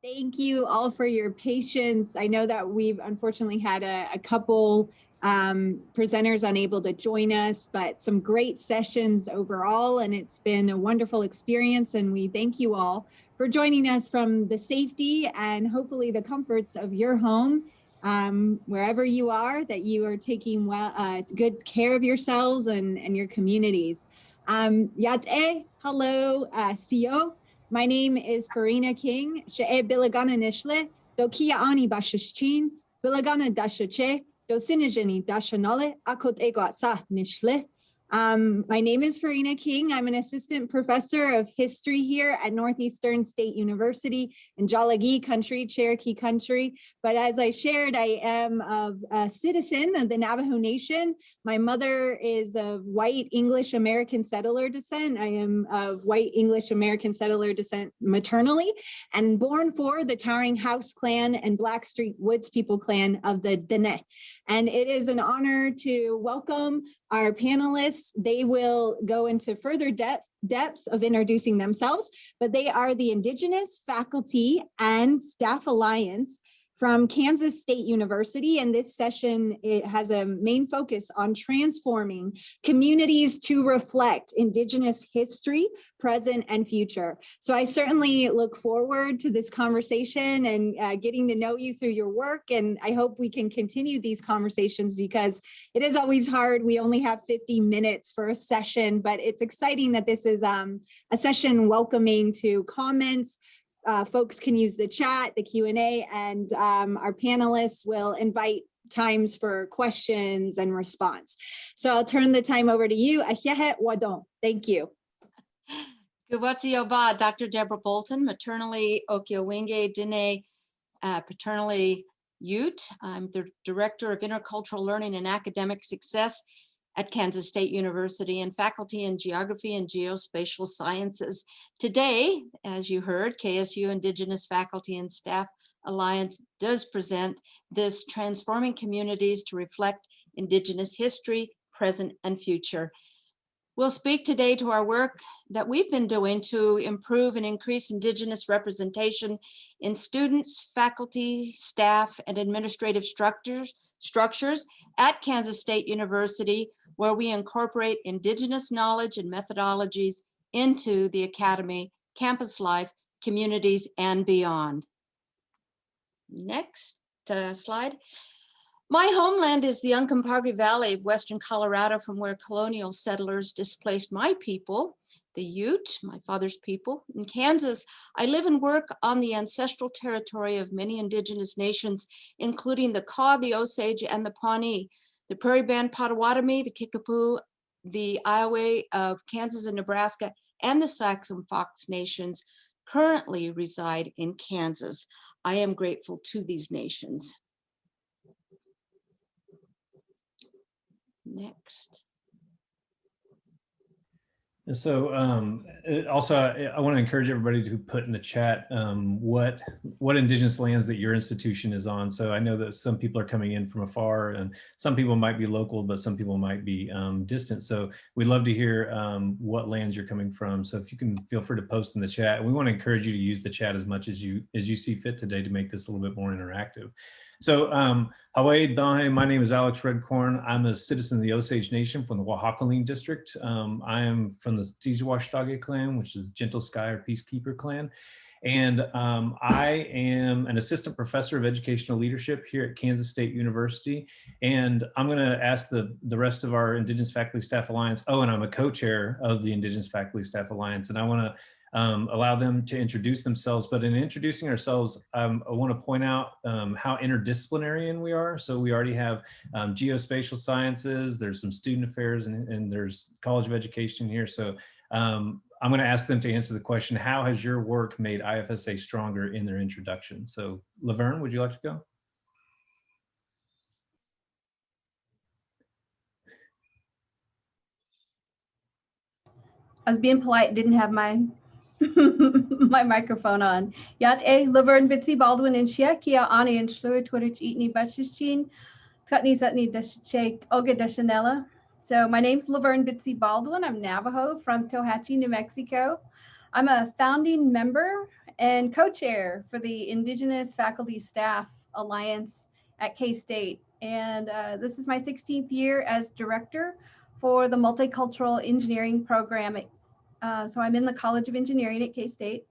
Thank you all for your patience. I know that we've unfortunately had a couple presenters unable to join us, but some great sessions overall, and it's been a wonderful experience. And we thank you all for joining us from the safety and hopefully the comforts of your home, wherever you are, that you are taking good care of yourselves and your communities. Yat'e, hello, CEO. My name is Farina King. She'e bilagana nishle, do kia ani bashishchin, bilagana dashache, do sinijani dashanale, akot egoatsa nishle. My name is Farina King. I'm an assistant professor of history here at Northeastern State University in Jalagi country, Cherokee country. But as I shared, I am a citizen of the Navajo Nation. My mother is of white English American settler descent. I am of white English American settler descent maternally, and born for the Towering House Clan and Blackstreet Woods People Clan of the Dene. And it is an honor to welcome our panelists. They will go into further depth of introducing themselves, but they are the Indigenous Faculty and Staff Alliance from Kansas State University. And this session, it has a main focus on transforming communities to reflect Indigenous history, present and future. So I certainly look forward to this conversation and getting to know you through your work. And I hope we can continue these conversations because it is always hard. We only have 50 minutes for a session, but it's exciting that this is a session welcoming to comments. Folks can use the chat, the Q&A, and our panelists will invite times for questions and response. So I'll turn the time over to you. Thank you. Guwatioba, Dr. Debra Bolton, maternally Okiowinge Dine, paternally Ute. I'm the Director of Intercultural Learning and Academic Success at Kansas State University and faculty in Geography and Geospatial Sciences. Today, as you heard, KSU Indigenous Faculty and Staff Alliance does present this Transforming Communities to Reflect Indigenous History, Present and Future. We'll speak today to our work that we've been doing to improve and increase Indigenous representation in students, faculty, staff, and administrative structures at Kansas State University, where we incorporate Indigenous knowledge and methodologies into the academy, campus life, communities, and beyond. Next slide. My homeland is the Uncompahgre Valley of Western Colorado, from where colonial settlers displaced my people, the Ute, my father's people. In Kansas, I live and work on the ancestral territory of many Indigenous nations, including the Kaw, the Osage, and the Pawnee, the Prairie Band Potawatomi, the Kickapoo, the Iowa of Kansas and Nebraska, and the Saxon Fox nations currently reside in Kansas. I am grateful to these nations. Next. And so also, I want to encourage everybody to put in the chat what Indigenous lands that your institution is on. So I know that some people are coming in from afar and some people might be local, but some people might be distant. So we'd love to hear what lands you're coming from. So if you can feel free to post in the chat. And we want to encourage you to use the chat as much as you see fit today to make this a little bit more interactive. So Hawaii Dahe, my name is Alex Redcorn. I'm a citizen of the Osage Nation from the Oaxacaline district. I am from the Tijuwashtage clan, which is Gentle Sky or Peacekeeper clan. And I am an assistant professor of educational leadership here at Kansas State University. And I'm gonna ask the rest of our Indigenous Faculty Staff Alliance, and I'm a co-chair of the Indigenous Faculty Staff Alliance. And I wanna allow them to introduce themselves. But in introducing ourselves, I want to point out how interdisciplinary we are. So we already have geospatial sciences, there's some student affairs, and there's College of Education here. So I'm going to ask them to answer the question, how has your work made IFSA stronger, in their introduction? So LaVerne, would you like to go? I was being polite, didn't have my my microphone on. Yat LaVerne Bitsie-Baldwin and Shia Kia Ani and Shlu Twitch Eatni Bashichin Kutni Zutni Dashake Olga Dashanella. So my name's LaVerne Bitsie-Baldwin. I'm Navajo from Tohatchi, New Mexico. I'm a founding member and co-chair for the Indigenous Faculty Staff Alliance at K-State. And this is my 16th year as director for the Multicultural Engineering program. So I'm in the College of Engineering at K-State.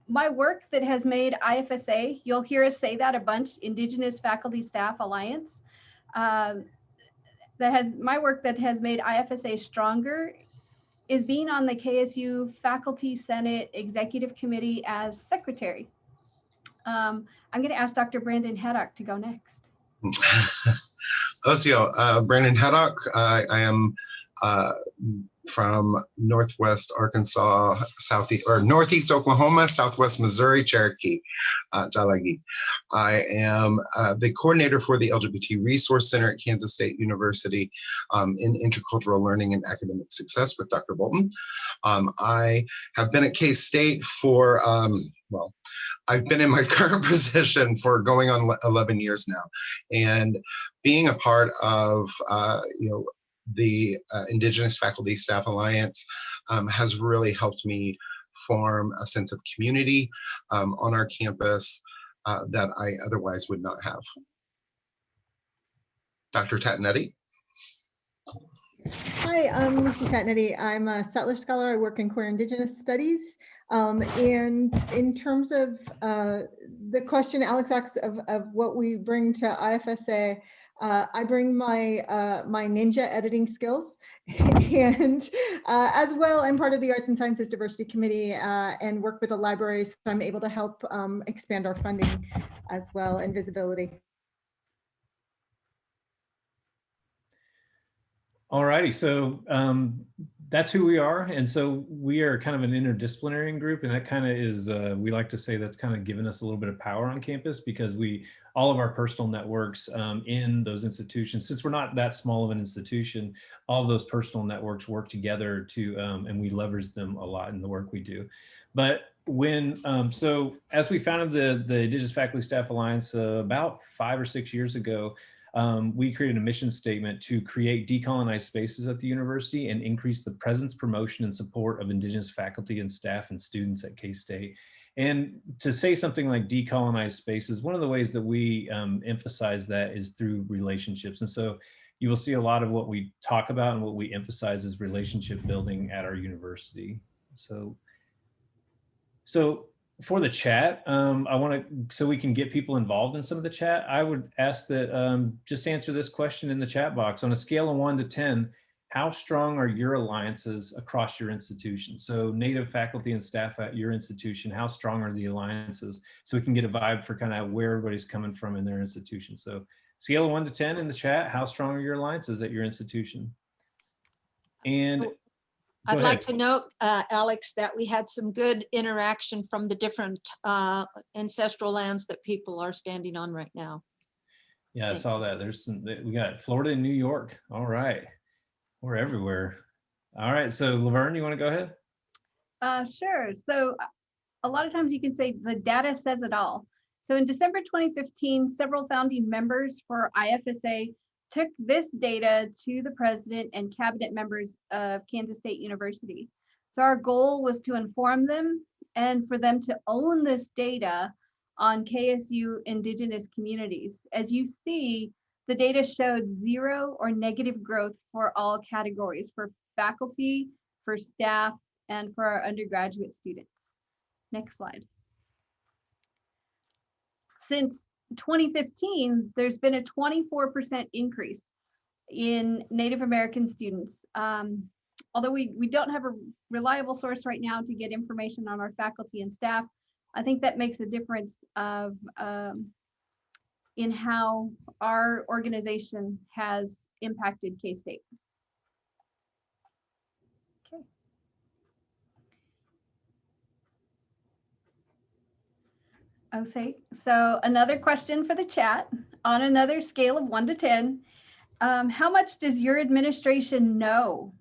My work that has made IFSA, you'll hear us say that a bunch, Indigenous Faculty Staff Alliance, my work that has made IFSA stronger is being on the KSU Faculty Senate Executive Committee as secretary. I'm going to ask Dr. Brandon Haddock to go next. Brandon Haddock. I am from Northwest Arkansas, Northeast Oklahoma, Southwest Missouri, Cherokee, Jalagi. I am the coordinator for the LGBT Resource Center at Kansas State University in intercultural learning and academic success with Dr. Bolton. I have been at K-State for, I've been in my current position for going on 11 years now, and being a part of, the Indigenous Faculty Staff Alliance has really helped me form a sense of community on our campus that I otherwise would not have. Dr. Tatonetti. Hi, I'm Lucy Tatonetti. I'm a settler scholar. I work in queer Indigenous studies. And in terms of the question Alex asks of what we bring to IFSA, I bring my my ninja editing skills, and as well, I'm part of the Arts and Sciences Diversity Committee and work with the libraries, so I'm able to help expand our funding as well and visibility. All righty, so that's who we are, and so we are kind of an interdisciplinary group, and that kind of is, we like to say that's kind of given us a little bit of power on campus, because all of our personal networks in those institutions, since we're not that small of an institution, all of those personal networks work together to, and we leverage them a lot in the work we do. But when, so as we founded the Indigenous Faculty Staff Alliance about 5 or 6 years ago, we created a mission statement to create decolonized spaces at the university and increase the presence, promotion, and support of Indigenous faculty and staff and students at K-State. And to say something like decolonized spaces, one of the ways that we emphasize that is through relationships. And so you will see a lot of what we talk about and what we emphasize is relationship building at our university. So for the chat, so we can get people involved in some of the chat, I would ask that just answer this question in the chat box. On a scale of 1 to 10, how strong are your alliances across your institution? So Native faculty and staff at your institution, how strong are the alliances? So we can get a vibe for kind of where everybody's coming from in their institution. So scale of 1 to 10 in the chat, how strong are your alliances at your institution? And I'd like to note, Alex, that we had some good interaction from the different ancestral lands that people are standing on right now. Yeah, I saw that. We got Florida and New York. All right. We're everywhere. All right. So LaVerne, you want to go ahead? Sure. So a lot of times you can say the data says it all. So in December 2015, several founding members for IFSA took this data to the president and cabinet members of Kansas State University. So our goal was to inform them and for them to own this data on KSU Indigenous communities. As you see, the data showed 0 or negative growth for all categories, for faculty, for staff, and for our undergraduate students. Next slide. Since 2015, there's been a 24% increase in Native American students. Although we don't have a reliable source right now to get information on our faculty and staff, I think that makes a difference in how our organization has impacted K-State. Okay, so another question for the chat. On another scale of 1 to 10, how much does your administration know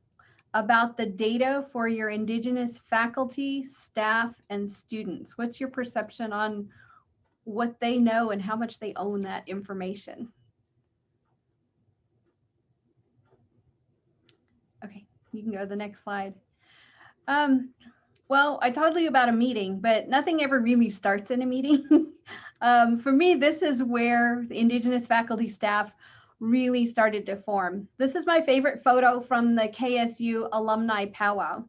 about the data for your Indigenous faculty, staff, and students? What's your perception on what they know and how much they own that information? Okay, you can go to the next slide. Well, I told you about a meeting, but nothing ever really starts in a meeting. For me, this is where the Indigenous faculty staff really started to form. This is my favorite photo from the KSU alumni powwow.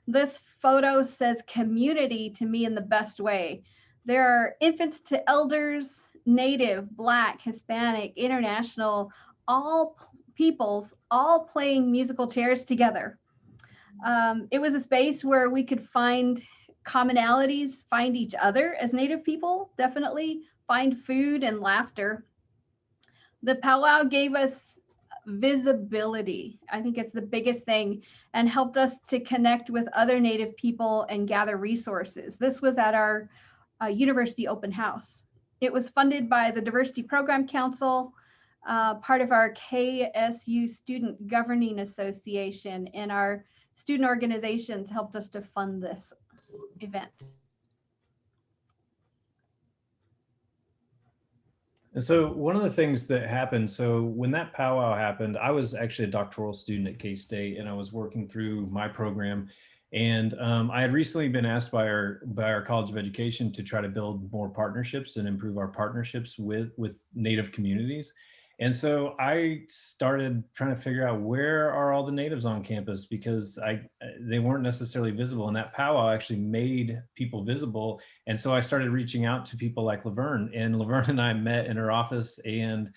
This photo says community to me in the best way. There are infants to elders, Native, Black, Hispanic, International, all peoples, all playing musical chairs together. It was a space where we could find commonalities, find each other as Native people, definitely find food and laughter. The powwow gave us visibility. I think it's the biggest thing, and helped us to connect with other Native people and gather resources. This was at our university open house. It was funded by the Diversity Program Council, part of our KSU Student Governing Association, and our student organizations helped us to fund this event. And so one of the things that happened, so when that powwow happened, I was actually a doctoral student at K-State, and I was working through my program. And I had recently been asked by our College of Education to try to build more partnerships and improve our partnerships with Native communities. And so I started trying to figure out, where are all the Natives on campus, because they weren't necessarily visible, and that powwow actually made people visible. And so I started reaching out to people like LaVerne, and LaVerne and I met in her office, and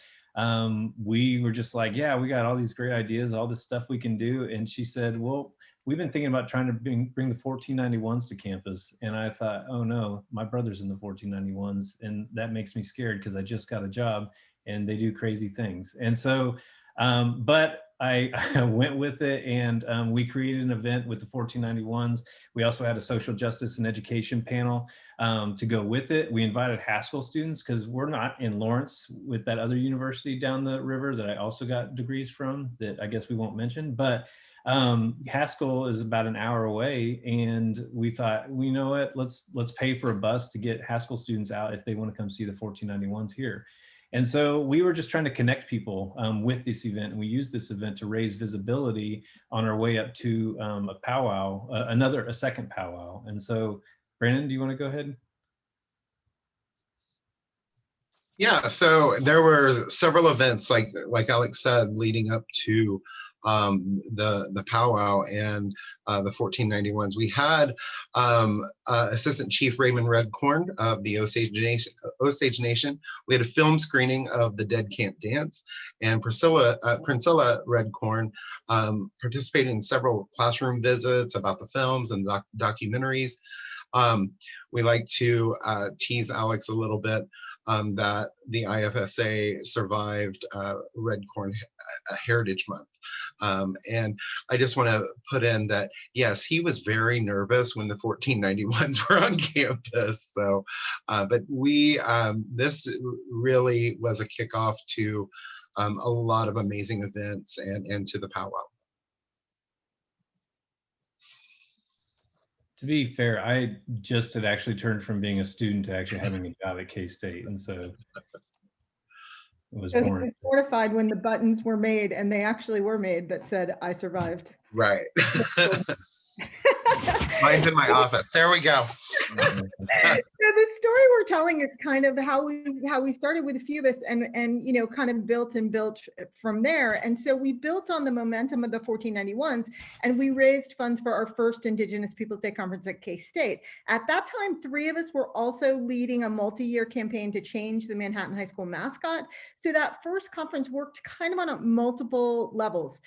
we were just like, yeah, we got all these great ideas, all this stuff we can do. And she said, well, we've been thinking about trying to bring the 1491s to campus. And I thought, oh no, my brother's in the 1491s, and that makes me scared because I just got a job and they do crazy things. And so, but I went with it, and we created an event with the 1491s. We also had a social justice and education panel to go with it. We invited Haskell students, because we're not in Lawrence with that other university down the river that I also got degrees from, that I guess we won't mention, but Haskell is about an hour away, and we thought, well, you know what, let's pay for a bus to get Haskell students out if they want to come see the 1491s here. And so we were just trying to connect people with this event, and we used this event to raise visibility on our way up to a powwow, a second powwow. And so, Brandon, do you want to go ahead? Yeah, so there were several events, like Alex said, leading up to the powwow and the 1491s. We had Assistant Chief Raymond Redcorn of the Osage Nation. We had a film screening of the Dead Can't Dance, and Priscilla Redcorn participated in several classroom visits about the films and documentaries. We like to tease Alex a little bit that the IFSA survived Redcorn Heritage Month. And I just want to put in that, yes, he was very nervous when the 1491s were on campus. So, but this really was a kickoff to a lot of amazing events and to the powwow. To be fair, I just had actually turned from being a student to actually having a job at K-State, and so it was boring. He was mortified when the buttons were made, and they actually were made, that said, "I survived." Right. Mine's in my office. There we go. So the story we're telling is kind of how we started with a few of us, and you know, kind of built from there. And so we built on the momentum of the 1491s, and we raised funds for our first Indigenous Peoples Day conference at K-State. At that time, 3 of us were also leading a multi-year campaign to change the Manhattan High School mascot. So that first conference worked kind of on multiple levels.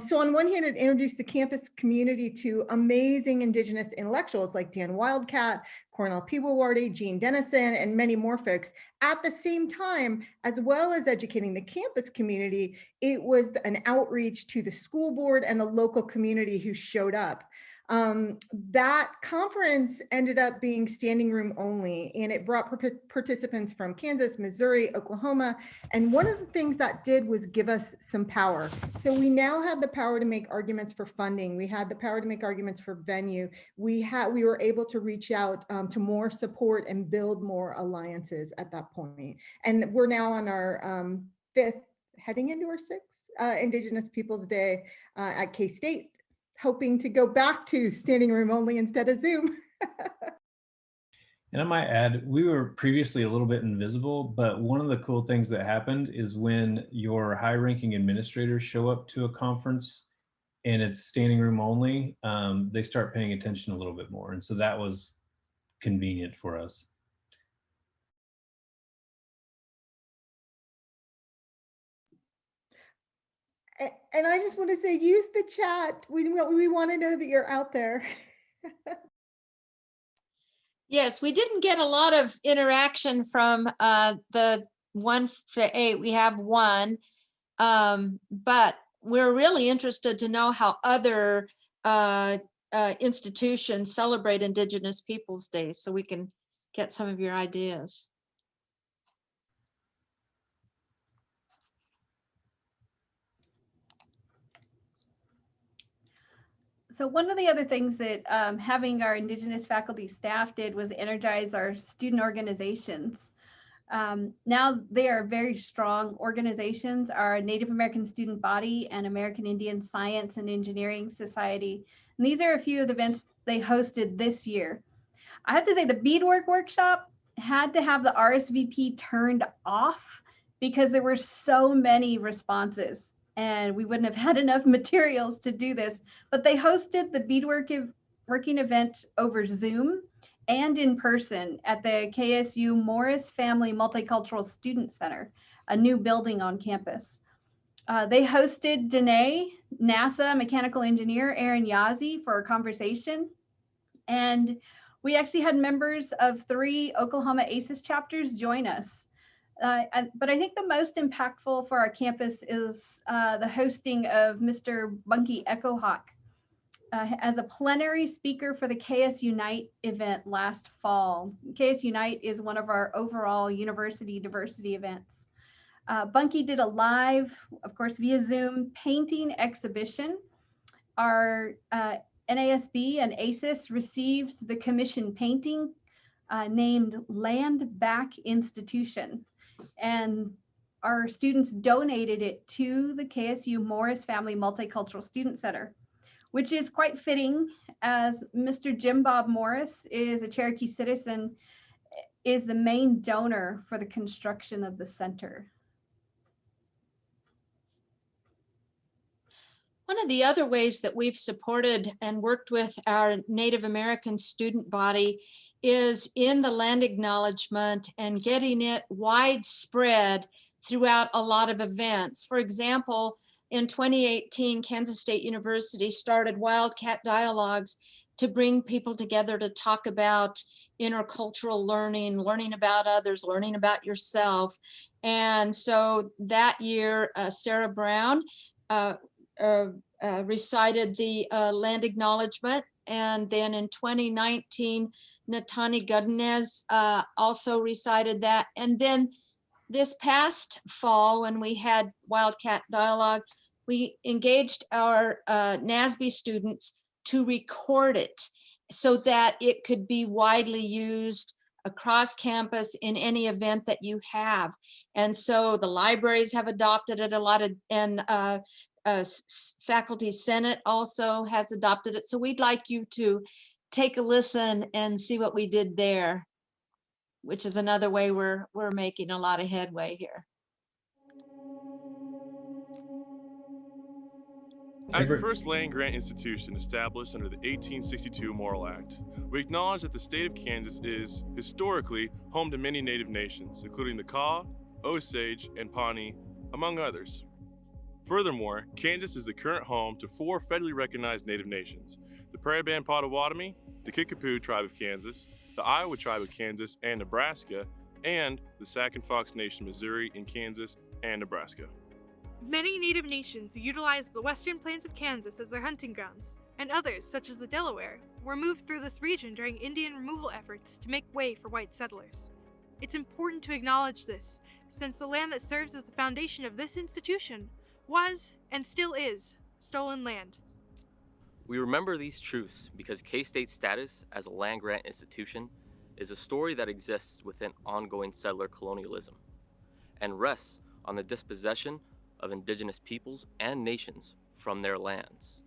So on one hand, it introduced the campus community to amazing Indigenous intellectuals like Dan Wildcat, Cornell Peewawardy, Gene Dennison, and many more folks. At the same time, as well as educating the campus community, it was an outreach to the school board and the local community who showed up. That conference ended up being standing room only, and it brought participants from Kansas, Missouri, Oklahoma. And one of the things that did was give us some power. So we now had the power to make arguments for funding. We had the power to make arguments for venue. We were able to reach out to more support and build more alliances at that point. And we're now on our 5th, heading into our 6th Indigenous Peoples Day at K-State. hoping to go back to standing room only instead of Zoom. And I might add, we were previously a little bit invisible, but one of the cool things that happened is when your high-ranking administrators show up to a conference and it's standing room only, they start paying attention a little bit more. And so that was convenient for us. And I just want to say, use the chat. We want to know that you're out there. Yes, we didn't get a lot of interaction from the 1 to 8. We have one, but we're really interested to know how other institutions celebrate Indigenous Peoples Day, so we can get some of your ideas. So one of the other things that having our Indigenous faculty staff did was energize our student organizations. Now they are very strong organizations, our Native American Student Body and American Indian Science and Engineering Society. And these are a few of the events they hosted this year. I have to say the beadwork workshop had to have the RSVP turned off because there were so many responses and we wouldn't have had enough materials to do this, but they hosted the beadworking event over Zoom and in person at the KSU Morris Family Multicultural Student Center, a new building on campus. They hosted Danae, NASA mechanical engineer Aaron Yazzie for a conversation. And we actually had members of 3 Oklahoma ACES chapters join us. But I think the most impactful for our campus is the hosting of Mr. Bunky Echohawk as a plenary speaker for the KS Unite event last fall. KS Unite is one of our overall university diversity events. Bunky did a live, of course, via Zoom painting exhibition. Our NASB and ACES received the commission painting named Land Back Institution. And our students donated it to the KSU Morris Family Multicultural Student Center, which is quite fitting as Mr. Jim Bob Morris is a Cherokee citizen, is the main donor for the construction of the center. One of the other ways that we've supported and worked with our Native American student body is in the land acknowledgement and getting it widespread throughout a lot of events. For example, in 2018, Kansas State University started Wildcat Dialogues to bring people together to talk about intercultural learning, learning about others, learning about yourself. And so that year, Sarah Brown recited the land acknowledgement. And then in 2019, Natani Gudnez also recited that. And then this past fall, when we had Wildcat Dialogue, we engaged our NASB students to record it so that it could be widely used across campus in any event that you have. And so the libraries have adopted it a lot of, and Faculty Senate also has adopted it. So we'd like you to take a listen and see what we did there, which is another way we're making a lot of headway here. As the first land-grant institution established under the 1862 Morrill Act, we acknowledge that the state of Kansas is, historically, home to many Native nations, including the Kaw, Osage, and Pawnee, among others. Furthermore, Kansas is the current home to 4 federally recognized Native nations: the Prairie Band Potawatomi, the Kickapoo Tribe of Kansas, the Iowa Tribe of Kansas and Nebraska, and the Sac and Fox Nation Missouri in Kansas and Nebraska. Many Native nations utilize the western plains of Kansas as their hunting grounds, and others, such as the Delaware, were moved through this region during Indian removal efforts to make way for white settlers. It's important to acknowledge this, since the land that serves as the foundation of this institution was, and still is, stolen land. We remember these truths because K-State's status as a land-grant institution is a story that exists within ongoing settler colonialism and rests on the dispossession of Indigenous peoples and nations from their lands.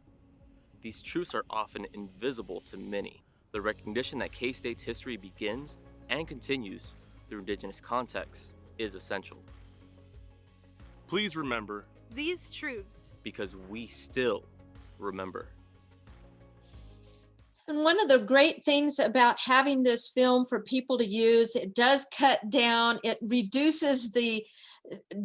these truths are often invisible to many. The recognition that K-State's history begins and continues through Indigenous contexts is essential. Please remember these truths because we still remember. And one of the great things about having this film for people to use, it does cut down, it reduces the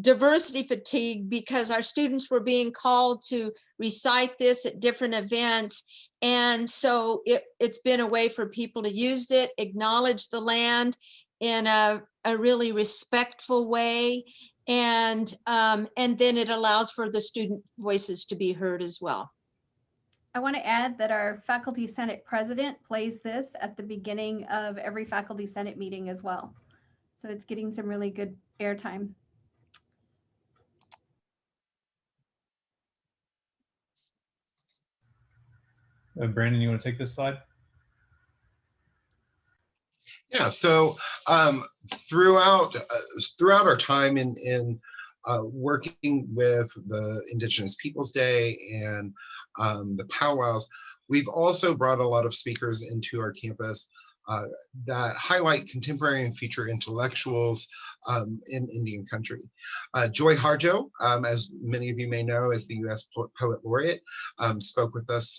diversity fatigue because our students were being called to recite this at different events. And so it's been a way for people to use it, acknowledge the land in a really respectful way. And then it allows for the student voices to be heard as well. I want to add that our Faculty Senate president plays this at the beginning of every Faculty Senate meeting as well. So it's getting some really good airtime. Brandon, you want to take this slide? Yeah, so throughout our time in working with the Indigenous Peoples Day and the powwows, we've also brought a lot of speakers into our campus that highlight contemporary and future intellectuals in Indian country. Joy Harjo, as many of you may know, is the U.S. Poet Laureate, spoke with us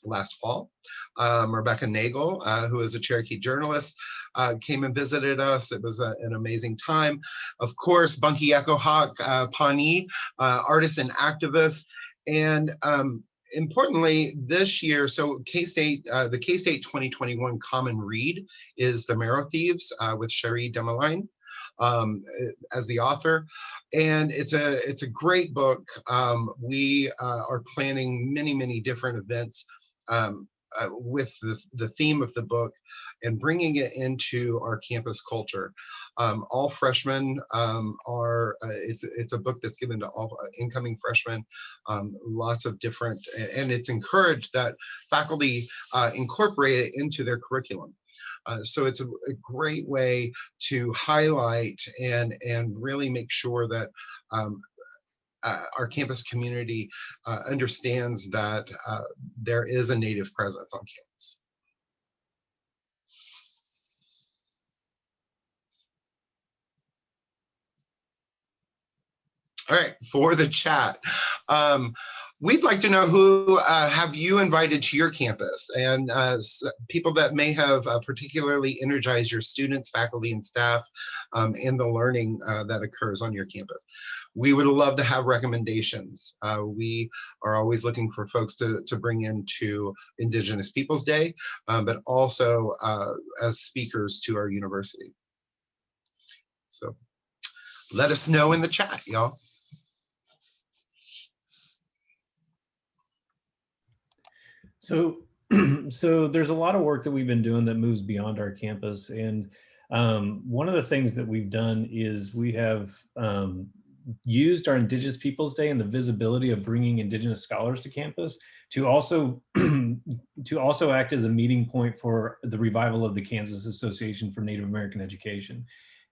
last fall. Rebecca Nagel, who is a Cherokee journalist, came and visited us. It was an amazing time. Of course, Bunky Echohawk Pawnee, artist and activist. And importantly, this year, so K-State, the K-State 2021 Common Read is The Marrow Thieves with Cherie Demeline as the author. And it's a great book. We are planning many different events with the theme of the book and bringing it into our campus culture. All freshmen are, it's a book that's given to all incoming freshmen, lots of different, and it's encouraged that faculty incorporate it into their curriculum. So it's a great way to highlight and really make sure that our campus community understands that there is a Native presence on campus. All right, for the chat. We'd like to know who have you invited to your campus, and people that may have particularly energized your students, faculty, and staff in the learning that occurs on your campus. We would love to have recommendations. We are always looking for folks to bring into Indigenous Peoples Day, but also as speakers to our university. So let us know in the chat, y'all. So there's a lot of work that we've been doing that moves beyond our campus. And one of the things that we've done is we have used our Indigenous Peoples Day and the visibility of bringing Indigenous scholars to campus to also act as a meeting point for the revival of the Kansas Association for Native American Education.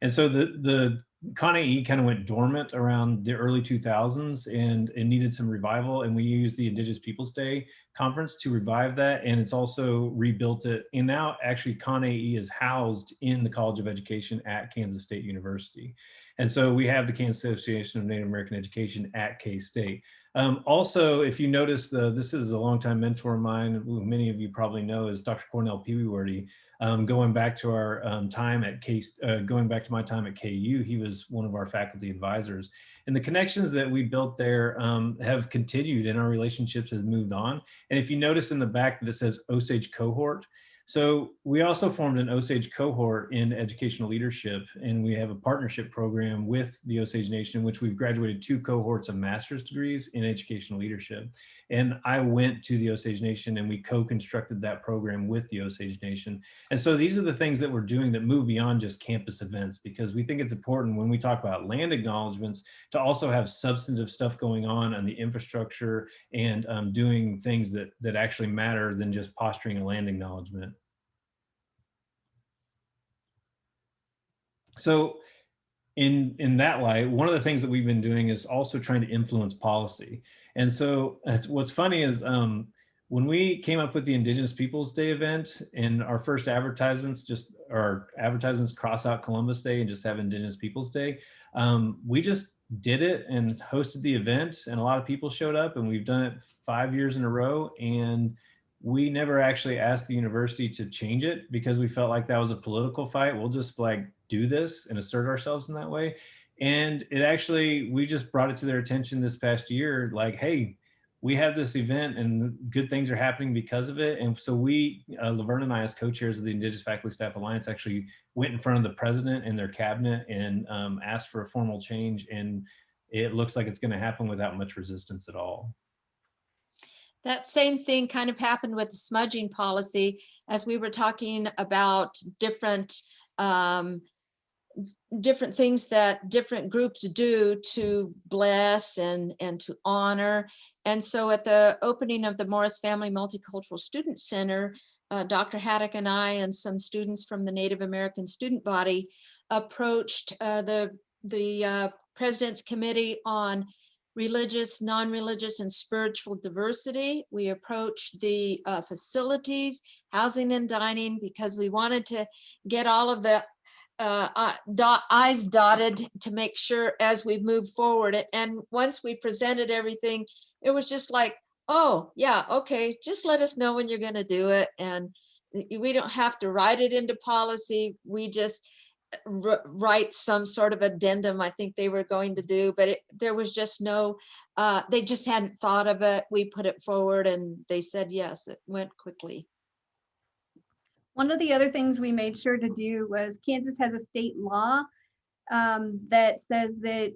And so the ConAE kind of went dormant around the early 2000s and it needed some revival. And we used the Indigenous Peoples Day conference to revive that. And it's also rebuilt it. And now actually ConAE is housed in the College of Education at Kansas State University. And so we have the Kansas Association of Native American Education at K-State. Also, if you notice, this is a longtime mentor of mine, who many of you probably know, is Dr. Cornell Peeweeworthy. Going back to our time at going back to my time at KU, he was one of our faculty advisors. And the connections that we built there have continued, and our relationships have moved on. And if you notice in the back that it says Osage cohort, so we also formed an Osage cohort in educational leadership, and we have a partnership program with the Osage Nation, in which we've graduated 2 cohorts of master's degrees in educational leadership. And I went to the Osage Nation and we co-constructed that program with the Osage Nation. And so these are the things that we're doing that move beyond just campus events, because we think it's important when we talk about land acknowledgements to also have substantive stuff going on the infrastructure and doing things that actually matter than just posturing a land acknowledgement. So in that light, one of the things that we've been doing is also trying to influence policy. And so what's funny is when we came up with the Indigenous Peoples Day event, and our first advertisements cross out Columbus Day and just have Indigenous Peoples Day, we just did it and hosted the event, and a lot of people showed up, and we've done it 5 years in a row. And we never actually asked the university to change it because we felt like that was a political fight. We'll just like do this and assert ourselves in that way. And it actually, we just brought it to their attention this past year, like, hey, we have this event and good things are happening because of it. And so we, LaVerne and I, as co-chairs of the Indigenous Faculty Staff Alliance, actually went in front of the president and their cabinet and asked for a formal change. And it looks like it's going to happen without much resistance at all. That same thing kind of happened with the smudging policy, as we were talking about different things that different groups do to bless and to honor. And so at the opening of the Morris Family Multicultural Student Center, Dr. Haddock and I and some students from the Native American student body approached the President's Committee on Religious, Non-Religious, and Spiritual Diversity. We approached the facilities, housing and dining, because we wanted to get all of the I's dotted to make sure as we move forward. And once we presented everything, it was just like, oh yeah, okay, just let us know when you're going to do it. And we don't have to write it into policy. We just write some sort of addendum I think they were going to do, but there was just no, they just hadn't thought of it. We put it forward and they said yes. It went quickly. One of the other things we made sure to do was Kansas has a state law that says that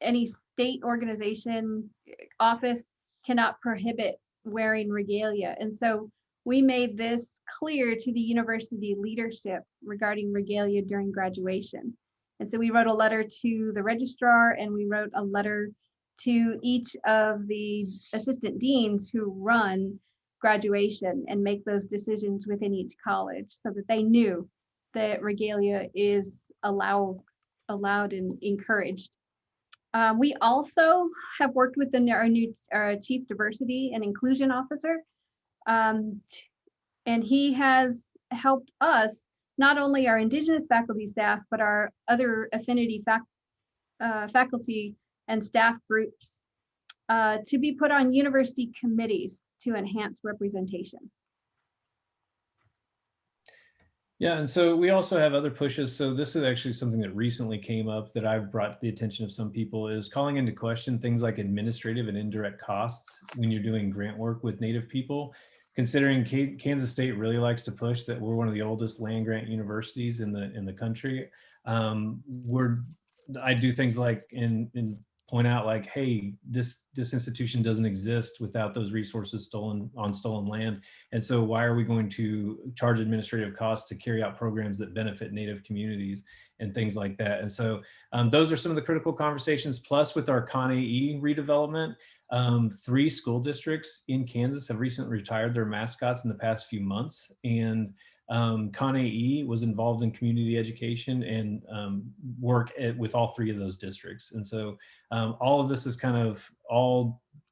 any state organization office cannot prohibit wearing regalia. And so we made this clear to the university leadership regarding regalia during graduation. And so we wrote a letter to the registrar, and we wrote a letter to each of the assistant deans who run graduation and make those decisions within each college, so that they knew that regalia is allowed and encouraged. We also have worked with our new Chief Diversity and Inclusion Officer, and he has helped us, not only our Indigenous faculty staff, but our other affinity faculty and staff groups to be put on university committees to enhance representation. Yeah, and so we also have other pushes. So this is actually something that recently came up that I've brought to the attention of some people, is calling into question things like administrative and indirect costs when you're doing grant work with Native people. Considering Kansas State really likes to push that we're one of the oldest land grant universities in the country, I do things like in point out like, hey, this institution doesn't exist without those resources stolen on stolen land. And so why are we going to charge administrative costs to carry out programs that benefit Native communities and things like that? And so those are some of the critical conversations. Plus, with our Con-AE redevelopment, 3 school districts in Kansas have recently retired their mascots in the past few months. And Con-AE was involved in community education and work with all 3 of those districts. And so all of this is kind of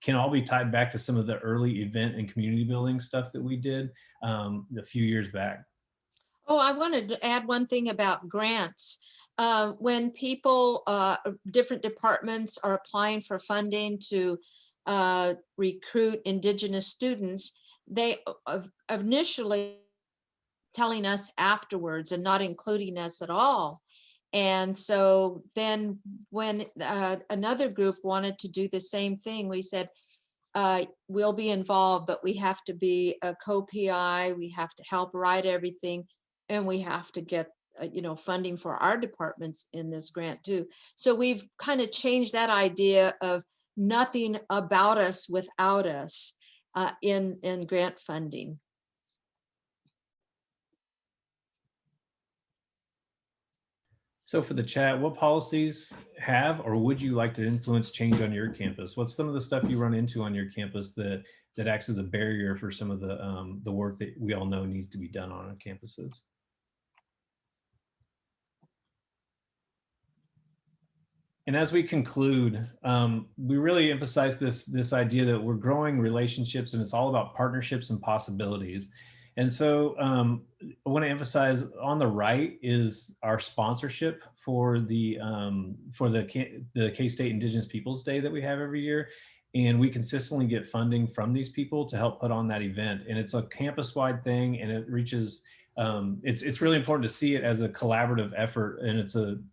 can all be tied back to some of the early event and community building stuff that we did a few years back. Oh, I wanted to add one thing about grants. When people, different departments are applying for funding to recruit Indigenous students, they initially telling us afterwards and not including us at all. And so then when another group wanted to do the same thing, we said, we'll be involved, but we have to be a co-PI, we have to help write everything, and we have to get funding for our departments in this grant too. So we've kind of changed that idea of nothing about us without us in grant funding. So for the chat, what policies have or would you like to influence change on your campus? What's some of the stuff you run into on your campus that acts as a barrier for some of the work that we all know needs to be done on our campuses? And as we conclude, we really emphasize this idea that we're growing relationships, and it's all about partnerships and possibilities. And so I want to emphasize on the right is our sponsorship for the K-State Indigenous Peoples Day that we have every year. And we consistently get funding from these people to help put on that event. And it's a campus-wide thing, and it reaches, it's really important to see it as a collaborative effort. And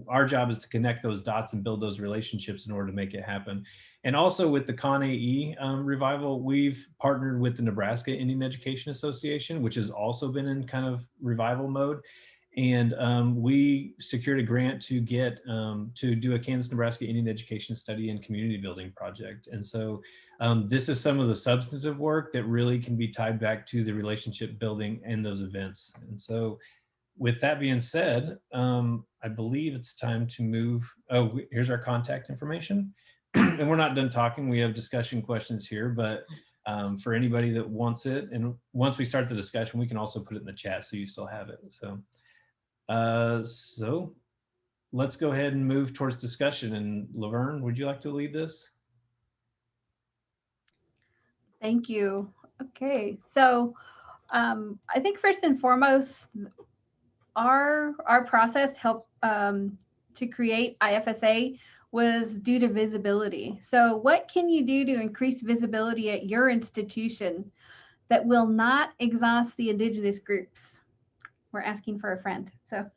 our job is to connect those dots and build those relationships in order to make it happen. And also with the ConAE revival, we've partnered with the Nebraska Indian Education Association, which has also been in kind of revival mode. And we secured a grant to get to do a Kansas-Nebraska Indian Education Study and Community Building project. And so this is some of the substantive work that really can be tied back to the relationship building and those events. And so with that being said, I believe it's time to move. Oh, here's our contact information. And we're not done talking. We have discussion questions here, but for anybody that wants it, and once we start the discussion, we can also put it in the chat so you still have it. So let's go ahead and move towards discussion. And LaVerne, would you like to lead this? Thank you. Okay, so I think first and foremost, our process helped to create IFSA was due to visibility. So what can you do to increase visibility at your institution that will not exhaust the Indigenous groups? We're asking for a friend. So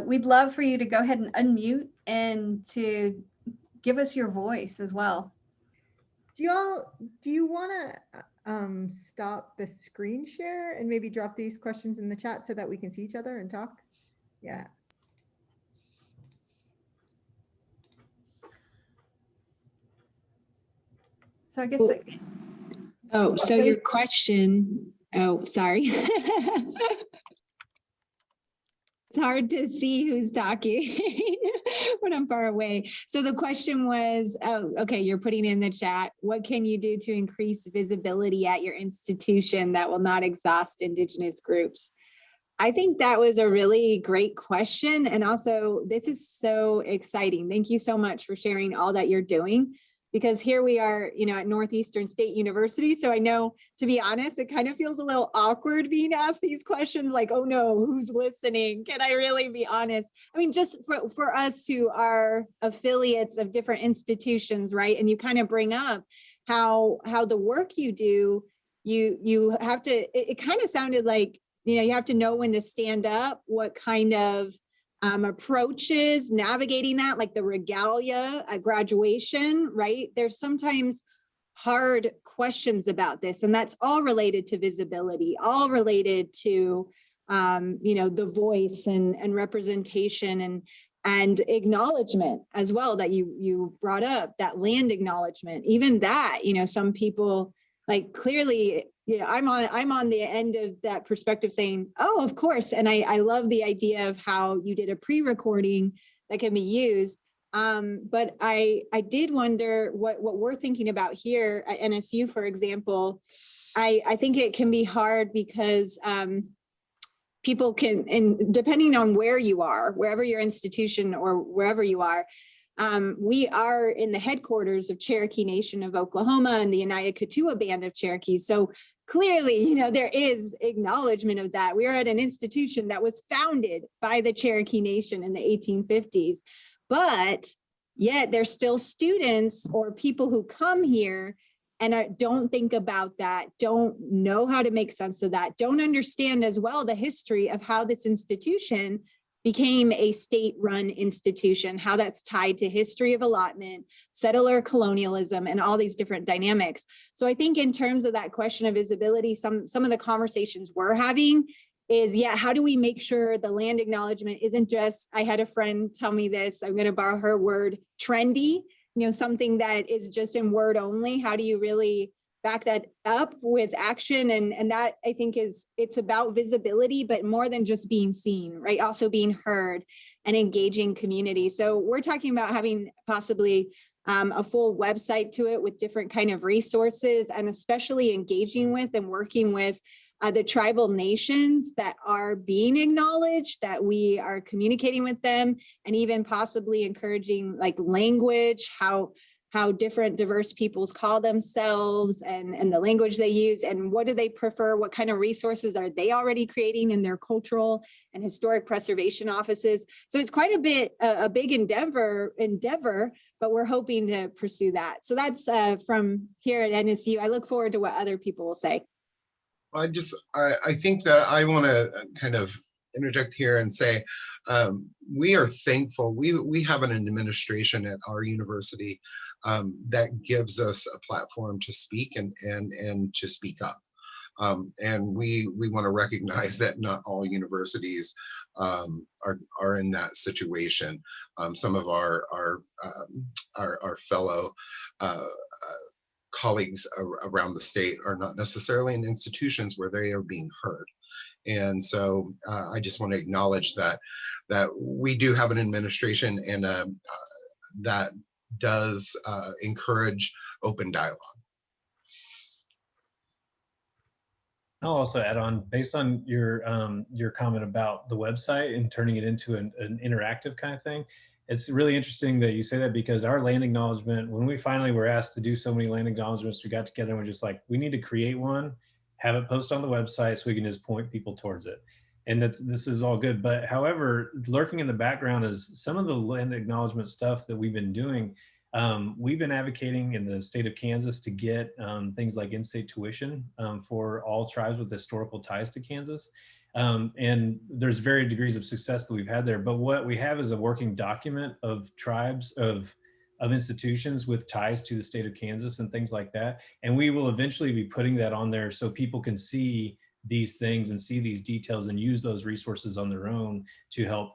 we'd love for you to go ahead and unmute and to give us your voice as well. Do you want to stop the screen share and maybe drop these questions in the chat so that we can see each other and talk? Yeah. So I guess. Oh, so your question, oh, sorry. It's hard to see who's talking when I'm far away. So the question was, oh, okay, you're putting in the chat, what can you do to increase visibility at your institution that will not exhaust Indigenous groups? I think that was a really great question. And also, this is so exciting. Thank you so much for sharing all that you're doing. Because here we are, at Northeastern State University. So I know, to be honest, it kind of feels a little awkward being asked these questions like, oh no, who's listening? Can I really be honest? I mean, just for us who are affiliates of different institutions, right? And you kind of bring up how the work you do, you have to, it kind of sounded like, you have to know when to stand up, what kind of approaches, navigating that, like the regalia at graduation, right? There's sometimes hard questions about this, and that's all related to visibility, all related to, the voice and representation and acknowledgement as well that you brought up, that land acknowledgement, even that, some people like clearly, I'm on the end of that perspective saying, oh, of course. And I love the idea of how you did a pre-recording that can be used. But I did wonder what we're thinking about here at NSU, for example. I think it can be hard because people can, and depending on where you are, wherever your institution or wherever you are, we are in the headquarters of Cherokee Nation of Oklahoma and the United Kituwa Band of Cherokee. So clearly, there is acknowledgement of that. We are at an institution that was founded by the Cherokee Nation in the 1850s, but yet there's still students or people who come here and don't think about that, don't know how to make sense of that, don't understand as well the history of how this institution became a state-run institution, how that's tied to history of allotment, settler colonialism, and all these different dynamics. So I think in terms of that question of visibility, some of the conversations we're having is, how do we make sure the land acknowledgement isn't just, I had a friend tell me this, I'm gonna borrow her word, trendy, something that is just in word only. How do you really back that up with action? And that, I think, it's about visibility, but more than just being seen, right? Also being heard and engaging community. So we're talking about having possibly a full website to it with different kind of resources, and especially engaging with and working with the tribal nations that are being acknowledged, that we are communicating with them, and even possibly encouraging like language, how different diverse peoples call themselves, and the language they use, and what do they prefer, what kind of resources are they already creating in their cultural and historic preservation offices. So it's quite a big endeavor, but we're hoping to pursue that. So that's from here at NSU. I look forward to what other people will say. I think that I want to kind of interject here and say we are thankful. We have an administration at our university that gives us a platform to speak and to speak up. And we want to recognize that not all universities are in that situation. Some of our fellow colleagues around the state are not necessarily in institutions where they are being heard. And so I just want to acknowledge that we do have an administration and that does encourage open dialogue. I'll also add on, based on your comment about the website and turning it into an interactive kind of thing. It's really interesting that you say that, because our land acknowledgement, when we finally were asked to do so many land acknowledgements, we got together and we're just like, we need to create one, have it posted on the website so we can just point people towards it. And this is all good. But however, lurking in the background is some of the land acknowledgement stuff that we've been doing. We've been advocating in the state of Kansas to get things like in-state tuition for all tribes with historical ties to Kansas. And there's varied degrees of success that we've had there. But what we have is a working document of tribes, of institutions with ties to the state of Kansas and things like that. And we will eventually be putting that on there so people can see these things and see these details and use those resources on their own to help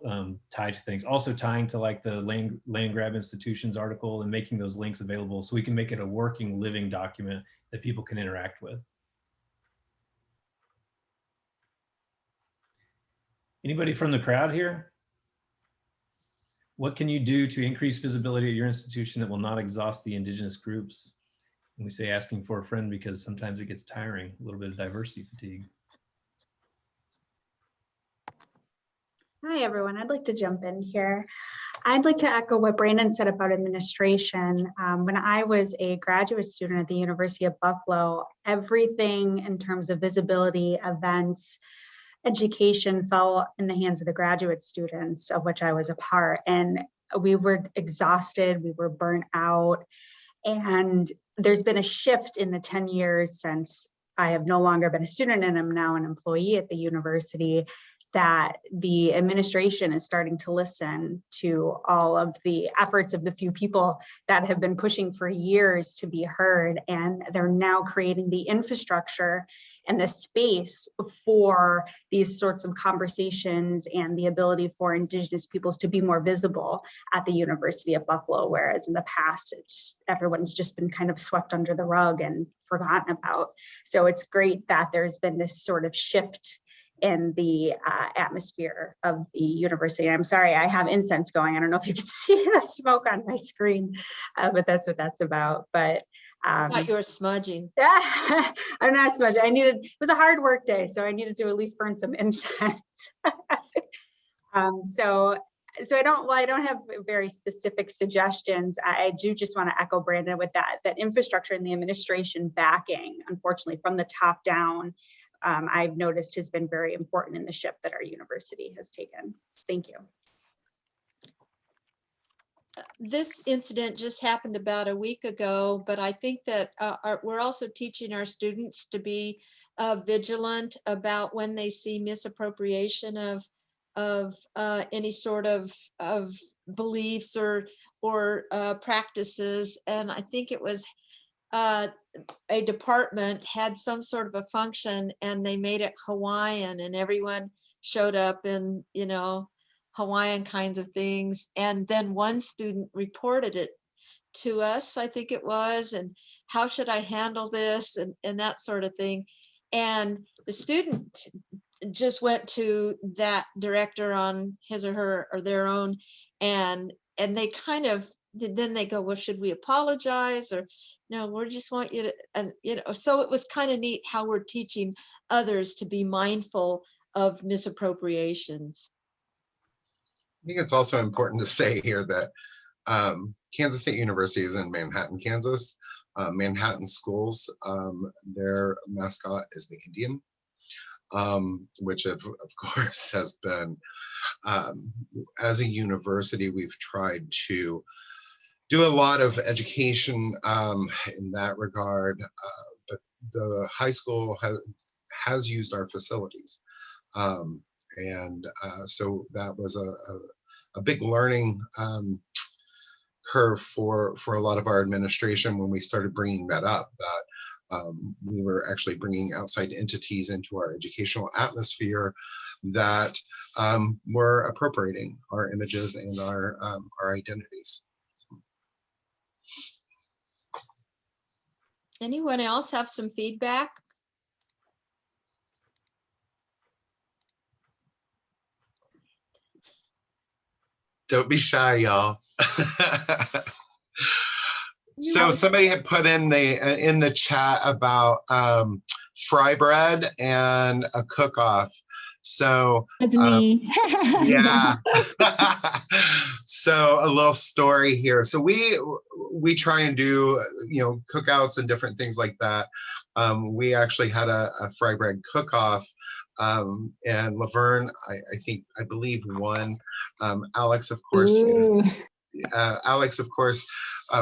tie to things. Also tying to like the land grab institutions article and making those links available so we can make it a working, living document that people can interact with. Anybody from the crowd here? What can you do to increase visibility at your institution that will not exhaust the Indigenous groups? And we say asking for a friend because sometimes it gets tiring, a little bit of diversity fatigue. Hi, everyone. I'd like to jump in here. I'd like to echo what Brandon said about administration. When I was a graduate student at the University of Buffalo, everything in terms of visibility, events, education fell in the hands of the graduate students, of which I was a part. And we were exhausted, we were burnt out. And there's been a shift in the 10 years since I have no longer been a student and I'm now an employee at the university, that the administration is starting to listen to all of the efforts of the few people that have been pushing for years to be heard. And they're now creating the infrastructure and the space for these sorts of conversations and the ability for Indigenous peoples to be more visible at the University of Buffalo, whereas in the past, everyone's just been kind of swept under the rug and forgotten about. So it's great that there's been this sort of shift in the atmosphere of the university. I'm sorry, I have incense going. I don't know if you can see the smoke on my screen, but that's what that's about. But I thought you were smudging. Yeah, I'm not smudging. It was a hard work day, so I needed to at least burn some incense. So I don't have very specific suggestions. I do just want to echo Brandon with that infrastructure and the administration backing, unfortunately, from the top down, I've noticed has been very important in the shift that our university has taken. Thank you. This incident just happened about a week ago, but I think that we're also teaching our students to be vigilant about when they see misappropriation of any sort of beliefs or practices. And I think it was a department had some sort of a function and they made it Hawaiian and everyone showed up in, Hawaiian kinds of things. And then one student reported it to us, I think it was, and how should I handle this and that sort of thing. And the student just went to that director on his or her or their own, and they kind of then they go, well, should we apologize? Or no, we just want you to, and so it was kind of neat how we're teaching others to be mindful of misappropriations. I think it's also important to say here that Kansas State University is in Manhattan, Kansas. Manhattan schools, their mascot is the Indian, which of course has been, as a university, we've tried to do a lot of education in that regard, but the high school has used our facilities. So that was a big learning curve for a lot of our administration when we started bringing that up, that we were actually bringing outside entities into our educational atmosphere that were appropriating our images and our identities. Anyone else have some feedback? Don't be shy, y'all. So somebody had put in the chat about fry bread and a cook-off. So that's me. Yeah. So a little story here. So we try and do cookouts and different things like that. We actually had a fry bread cook-off, and LaVerne, I believe won. Alex, of course. Alex, of course,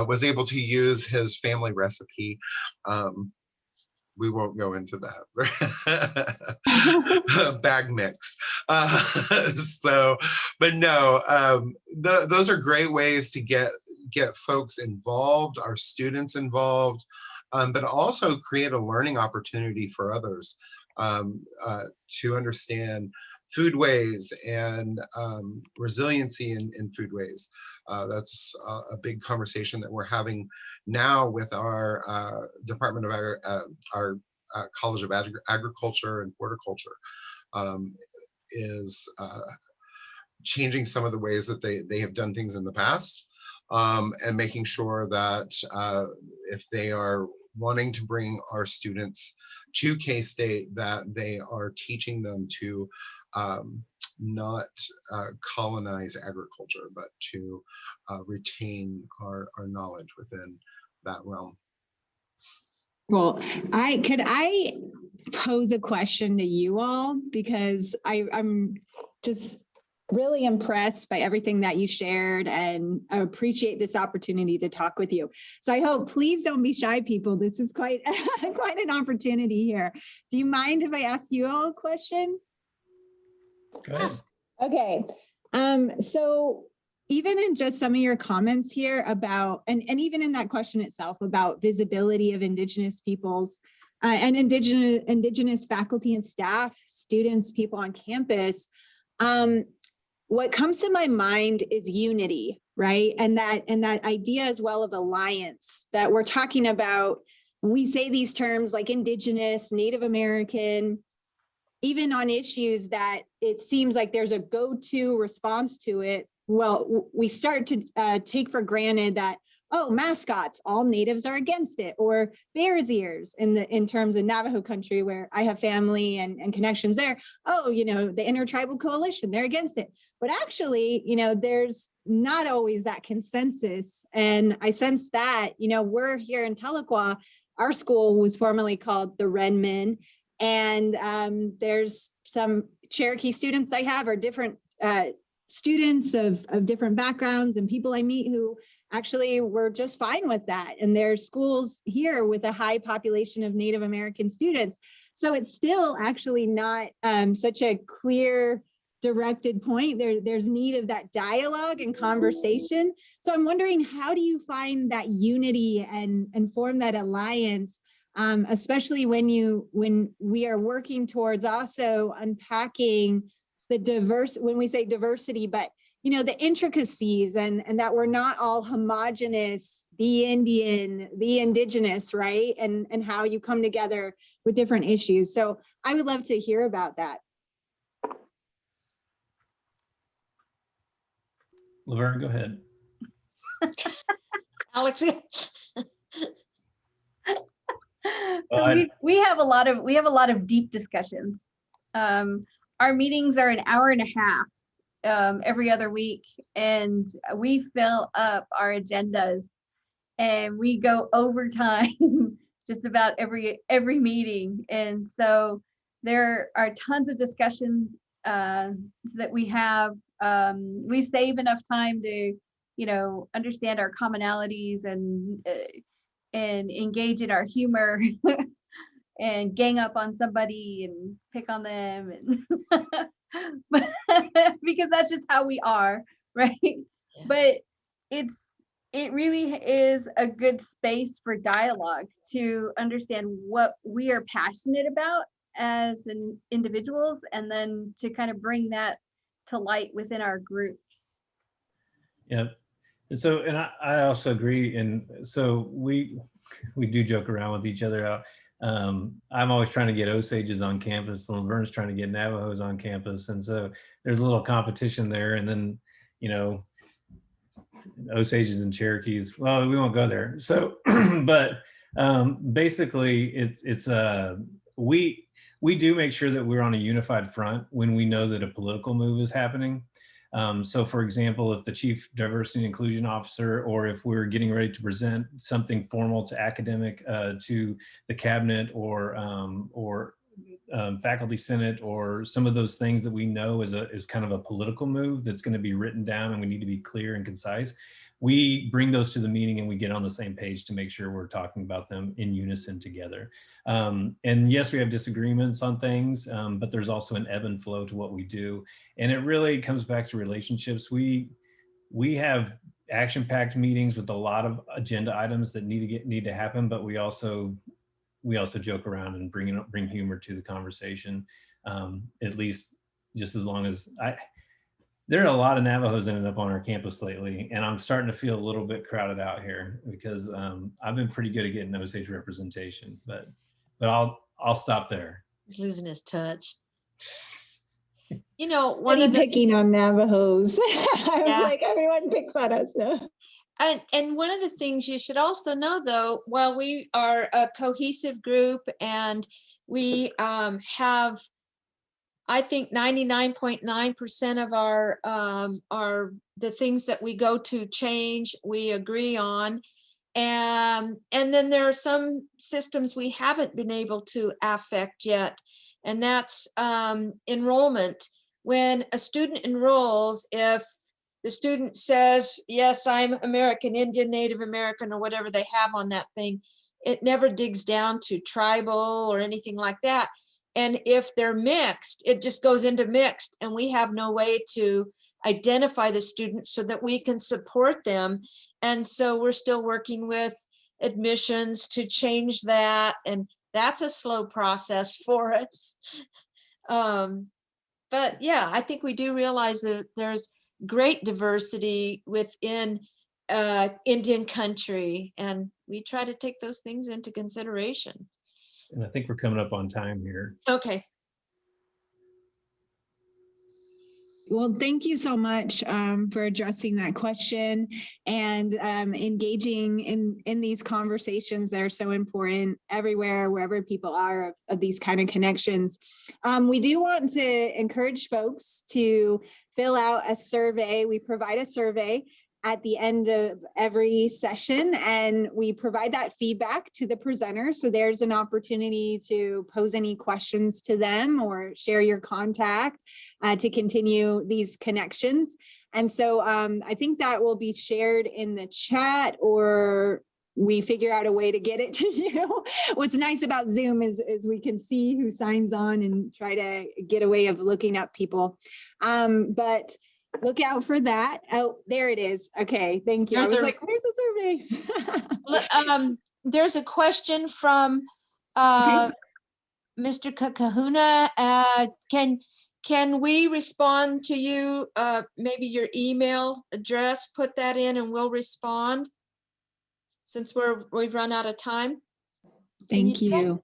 was able to use his family recipe. We won't go into that. Bag mix. But no, those are great ways to get folks involved, our students involved, but also create a learning opportunity for others to understand foodways and resiliency in foodways. That's a big conversation that we're having now with our Department of our College of Agriculture and Horticulture, is changing some of the ways that they have done things in the past, and making sure that if they are wanting to bring our students to K-State, that they are teaching them to not colonize agriculture, but to retain our knowledge within that realm. Well, could I pose a question to you all, because I'm just really impressed by everything that you shared, and I appreciate this opportunity to talk with you. So I hope, please don't be shy, people. This is quite an opportunity here. Do you mind if I ask you all a question? Go ahead. Okay. So even in just some of your comments here about, and even in that question itself about visibility of Indigenous peoples and Indigenous faculty and staff, students, people on campus, what comes to my mind is unity, right? And that idea as well of alliance that we're talking about. When we say these terms like Indigenous, Native American, even on issues that it seems like there's a go-to response to it, well, we start to take for granted that, oh, mascots, all natives are against it, or bear's ears in terms of Navajo country, where I have family and connections there. Oh, the Intertribal Coalition, they're against it. But actually, there's not always that consensus. And I sense that, we're here in Tahlequah, our school was formerly called the Renman. And there's some Cherokee students I have are different students of different backgrounds, and people I meet who actually were just fine with that. And there's schools here with a high population of Native American students. So it's still actually not such a clear directed point. There's need of that dialogue and conversation. So I'm wondering, how do you find that unity and form that alliance? Especially when we are working towards also unpacking the when we say diversity, but the intricacies and that we're not all homogenous, the Indian, the Indigenous, right? And how you come together with different issues. So I would love to hear about that. LaVerne, go ahead. Alex. So we have a lot of deep discussions. Our meetings are an hour and a half every other week, and we fill up our agendas, and we go overtime just about every meeting. And so there are tons of discussions that we have. We save enough time to, understand our commonalities and engage in our humor and gang up on somebody and pick on them, and because that's just how we are, right? Yeah. But it really is a good space for dialogue to understand what we are passionate about as individuals, and then to kind of bring that to light within our groups. Yeah. So, and I also agree. And so we do joke around with each other out. I'm always trying to get Osages on campus. LaVerne's trying to get Navajos on campus. And so there's a little competition there. And then, Osages and Cherokees, well, we won't go there. So, but basically we do make sure that we're on a unified front when we know that a political move is happening. So for example, if the Chief Diversity and Inclusion Officer, or if we're getting ready to present something formal to academic, to the cabinet, or faculty senate, or some of those things that we know is kind of a political move that's going to be written down and we need to be clear and concise, we bring those to the meeting and we get on the same page to make sure we're talking about them in unison together. And yes, we have disagreements on things, but there's also an ebb and flow to what we do. And it really comes back to relationships. We have action-packed meetings with a lot of agenda items that need to happen, but we also joke around and bring humor to the conversation, at least just as long as there are a lot of Navajos ended up on our campus lately, and I'm starting to feel a little bit crowded out here because I've been pretty good at getting Osage representation, but I'll stop there. He's losing his touch. Picking on Navajos. Yeah. Like everyone picks on us. And one of the things you should also know, though, while we are a cohesive group and we have, I think 99.9% of the things that we go to change, we agree on. And then there are some systems we haven't been able to affect yet. And that's enrollment. When a student enrolls, if the student says, yes, I'm American Indian, Native American, or whatever they have on that thing, it never digs down to tribal or anything like that. And if they're mixed, it just goes into mixed, and we have no way to identify the students so that we can support them. And so we're still working with admissions to change that. And that's a slow process for us. But yeah, I think we do realize that there's great diversity within Indian country, and we try to take those things into consideration. And I think we're coming up on time here. Okay. Well, thank you so much for addressing that question and engaging in these conversations that are so important everywhere, wherever people are, of these kind of connections. We do want to encourage folks to fill out a survey. We provide a survey at the end of every session, and we provide that feedback to the presenter. So there's an opportunity to pose any questions to them or share your contact to continue these connections. And so I think that will be shared in the chat, or we figure out a way to get it to you. What's nice about Zoom is we can see who signs on and try to get a way of looking up people. But look out for that. Oh, there it is. Okay, thank you. I was like, where's the survey? There's a question from Mr. Kahuna. Can we respond to you? Maybe your email address, put that in and we'll respond since we've run out of time. Thank you.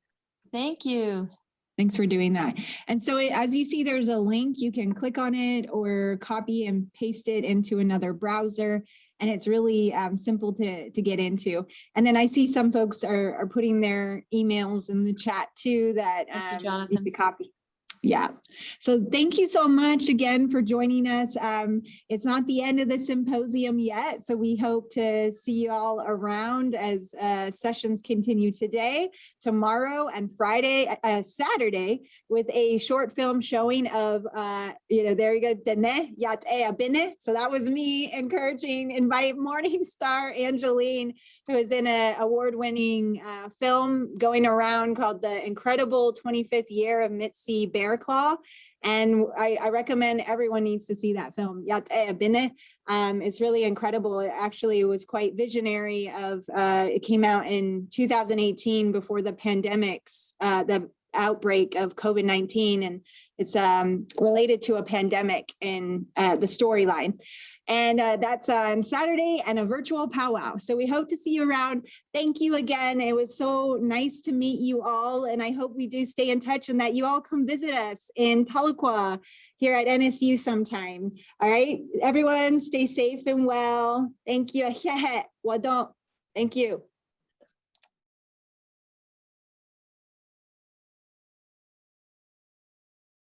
Thank you. Thanks for doing that. And so as you see, there's a link, you can click on it or copy and paste it into another browser. and it's really simple to get into. And then I see some folks are putting their emails in the chat too that Thank you, need Jonathan. to copy. Yeah. So thank you so much again for joining us. It's not the end of the symposium yet, so we hope to see you all around as sessions continue today, tomorrow, and Friday, Saturday, with a short film showing of, there you go, Dene Yate Abine. So that was me encouraging, invite Morning Star Angeline, who is in an award-winning film going around called The Incredible 25th Year of Mitzi Bear Claw. And I recommend everyone needs to see that film. It's really incredible. It actually was quite visionary it came out in 2018 before the pandemics, the outbreak of COVID-19, and it's related to a pandemic in the storyline. And that's on Saturday, and a virtual powwow. So we hope to see you around. Thank you again. It was so nice to meet you all. And I hope we do stay in touch and that you all come visit us in Tahlequah here at NSU sometime. All right, everyone, stay safe and well. Thank you. Thank you.